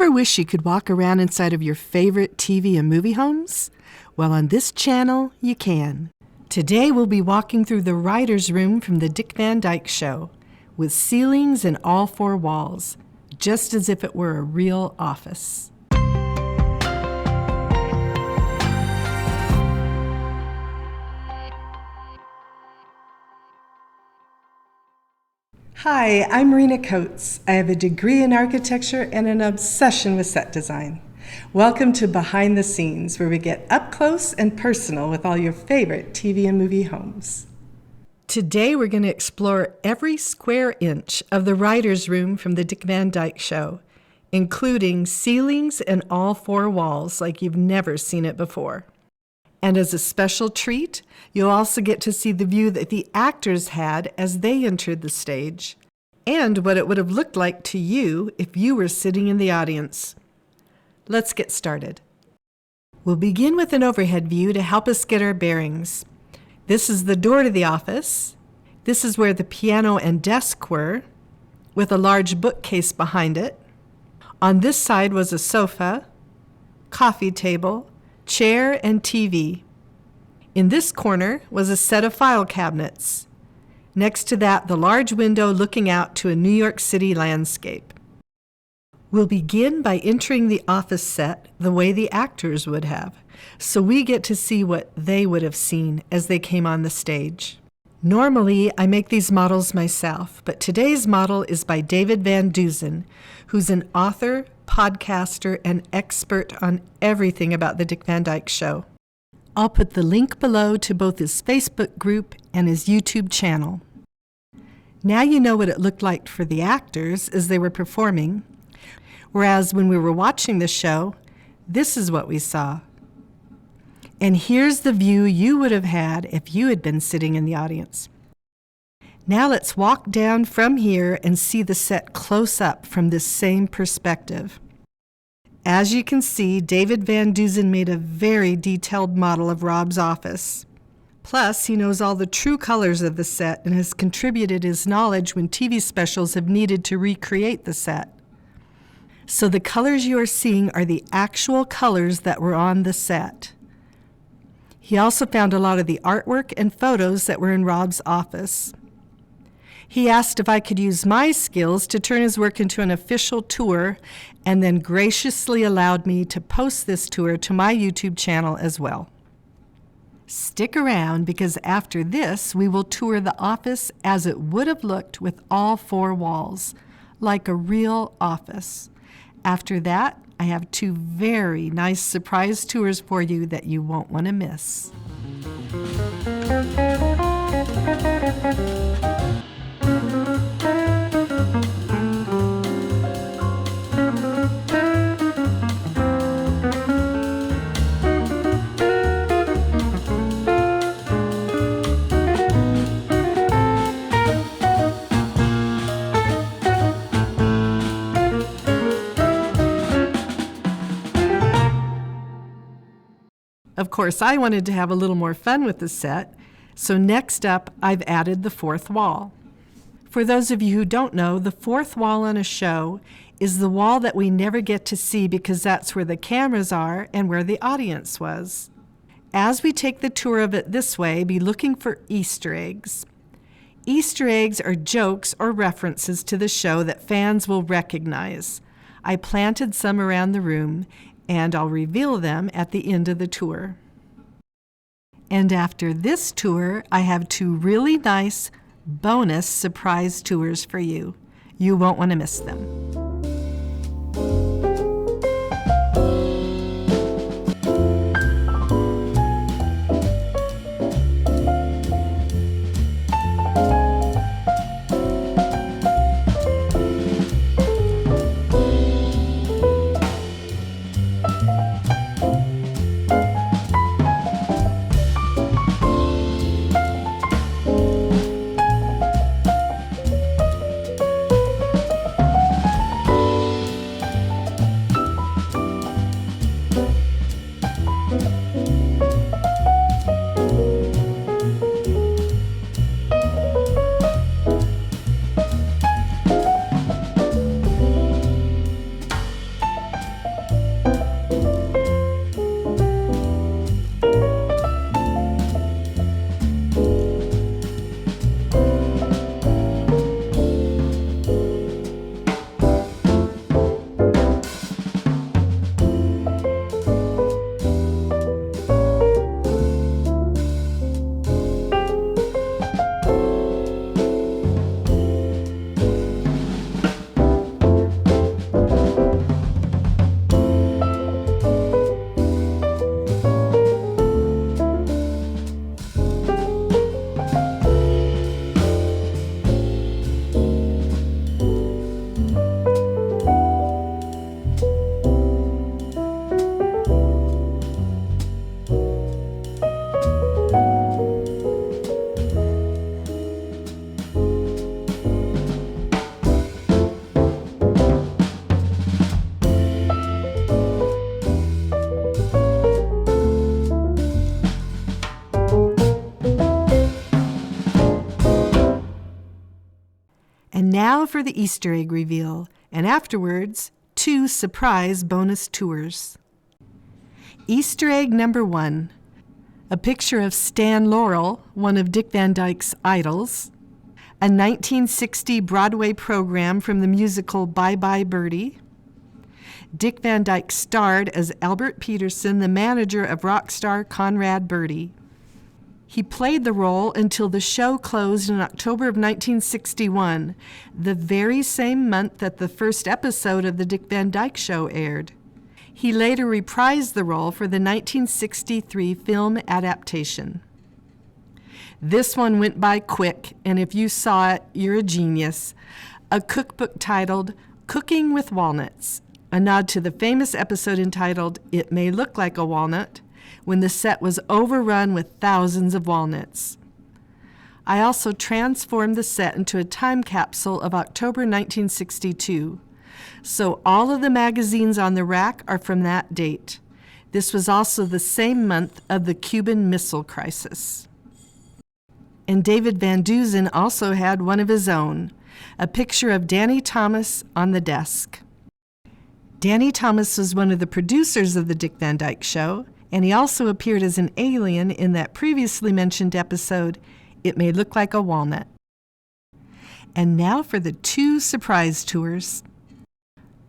Ever wish you could walk around inside of your favorite TV and movie homes? Well, on this channel, you can. Today, we'll be walking through the writer's room from the Dick Van Dyke Show, with ceilings in all four walls, just as if it were a real office. Hi, I'm Marina Coates. I have a degree in architecture and an obsession with set design. Welcome to Behind the Scenes, where we get up close and personal with all your favorite TV and movie homes. Today we're going to explore every square inch of the writer's room from the Dick Van Dyke Show, including ceilings and all four walls like you've never seen it before. And as a special treat, you'll also get to see the view that the actors had as they entered the stage, and what it would have looked like to you if you were sitting in the audience. Let's get started. We'll begin with an overhead view to help us get our bearings. This is the door to the office. This is where the piano and desk were, with a large bookcase behind it. On this side was a sofa, coffee table, chair, and TV. In this corner was a set of file cabinets. Next to that, the large window looking out to a New York City landscape. We'll begin by entering the office set the way the actors would have, so we get to see what they would have seen as they came on the stage. Normally, I make these models myself, but today's model is by David Van Dusen, who's an author, podcaster, and expert on everything about the Dick Van Dyke Show. I'll put the link below to both his Facebook group and his YouTube channel. Now you know what it looked like for the actors as they were performing, whereas when we were watching the show, this is what we saw. And here's the view you would have had if you had been sitting in the audience. Now let's walk down from here and see the set close up from this same perspective. As you can see, David Van Dusen made a very detailed model of Rob's office. Plus, he knows all the true colors of the set and has contributed his knowledge when TV specials have needed to recreate the set. So the colors you are seeing are the actual colors that were on the set. He also found a lot of the artwork and photos that were in Rob's office. He asked if I could use my skills to turn his work into an official tour, and then graciously allowed me to post this tour to my YouTube channel as well. Stick around, because after this, we will tour the office as it would have looked with all four walls, like a real office. After that, I have two very nice surprise tours for you that you won't want to miss. Of course, I wanted to have a little more fun with the set, so next up, I've added the fourth wall. For those of you who don't know, the fourth wall on a show is the wall that we never get to see because that's where the cameras are and where the audience was. As we take the tour of it this way, be looking for Easter eggs. Easter eggs are jokes or references to the show that fans will recognize. I planted some around the room, and I'll reveal them at the end of the tour. And after this tour, I have two really nice bonus surprise tours for you. You won't want to miss them. now for the Easter egg reveal, and afterwards, 2 surprise bonus tours. Easter egg number 1, a picture of Stan Laurel, one of Dick Van Dyke's idols, a 1960 Broadway program from the musical Bye Bye Birdie. Dick Van Dyke starred as Albert Peterson, the manager of rock star Conrad Birdie. He played the role until the show closed in October of 1961, the very same month that the first episode of the Dick Van Dyke Show aired. He later reprised the role for the 1963 film adaptation. This one went by quick, and if you saw it, you're a genius. A cookbook titled Cooking with Walnuts, a nod to the famous episode entitled It May Look Like a Walnut, when the set was overrun with thousands of walnuts. I also transformed the set into a time capsule of October 1962. So all of the magazines on the rack are from that date. This was also the same month of the Cuban Missile Crisis. And David Van Dusen also had one of his own, a picture of Danny Thomas on the desk. Danny Thomas was one of the producers of the Dick Van Dyke Show, and he also appeared as an alien in that previously mentioned episode, It May Look Like a Walnut. And now for the 2 surprise tours.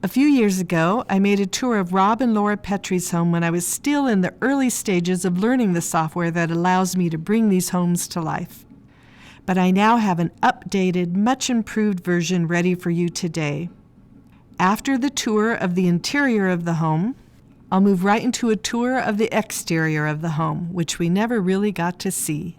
A few years ago, I made a tour of Rob and Laura Petrie's home when I was still in the early stages of learning the software that allows me to bring these homes to life. But I now have an updated, much improved version ready for you today. After the tour of the interior of the home, I'll move right into a tour of the exterior of the home, which we never really got to see.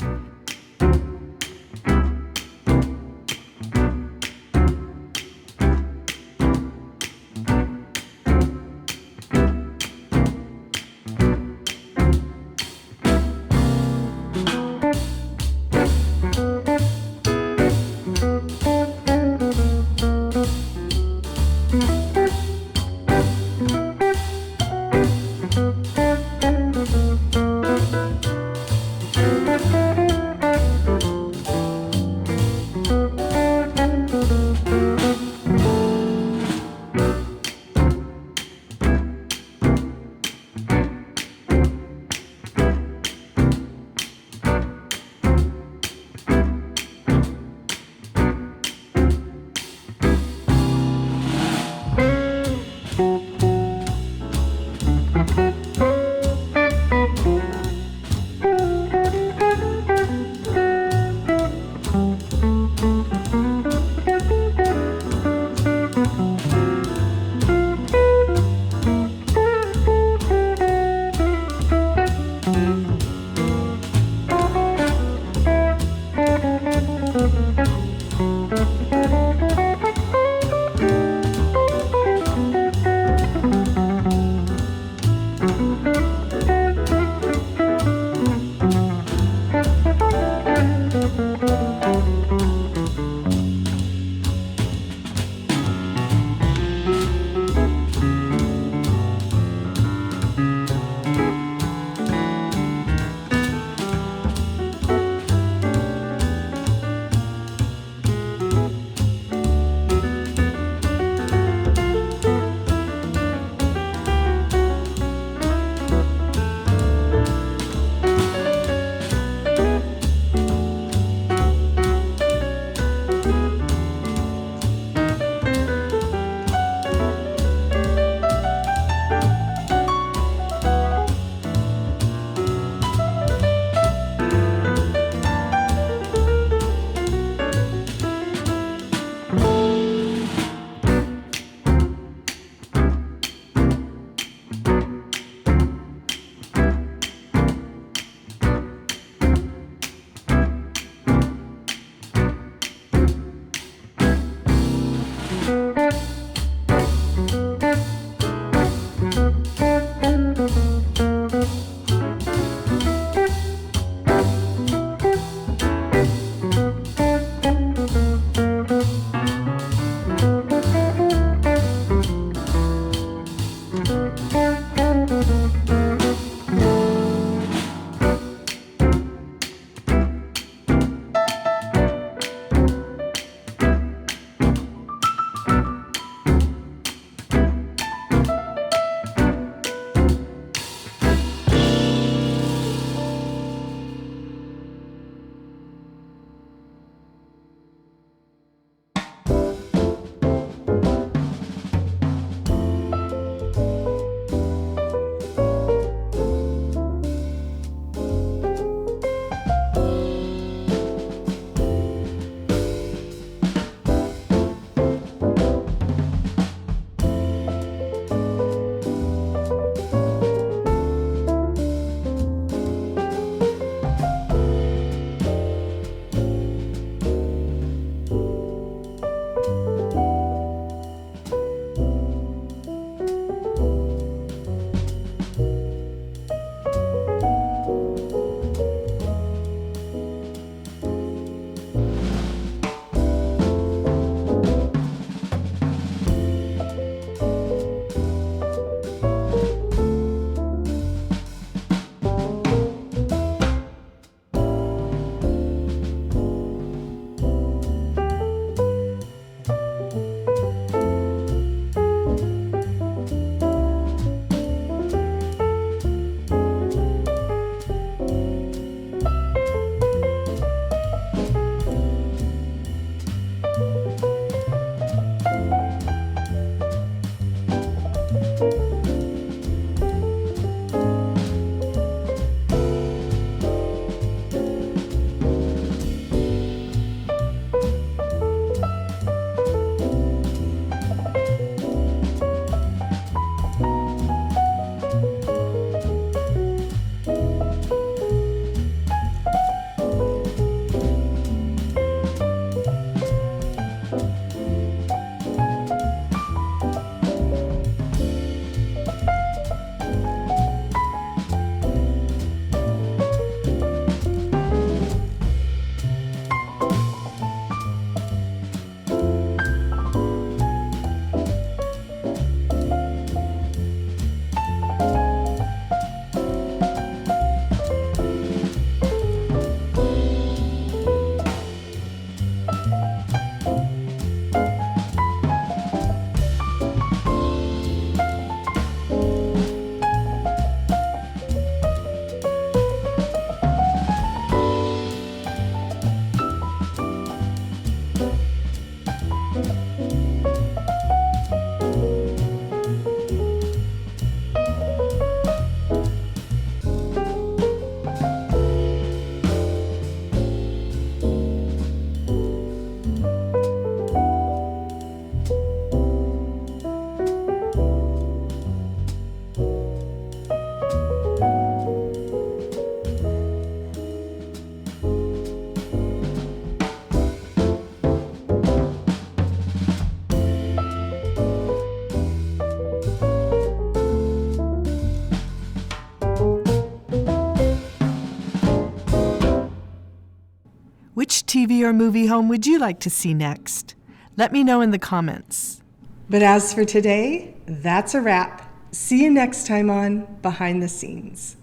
TV or movie home would you like to see next? Let me know in the comments. But as for today, that's a wrap. See you next time on Behind the Scenes.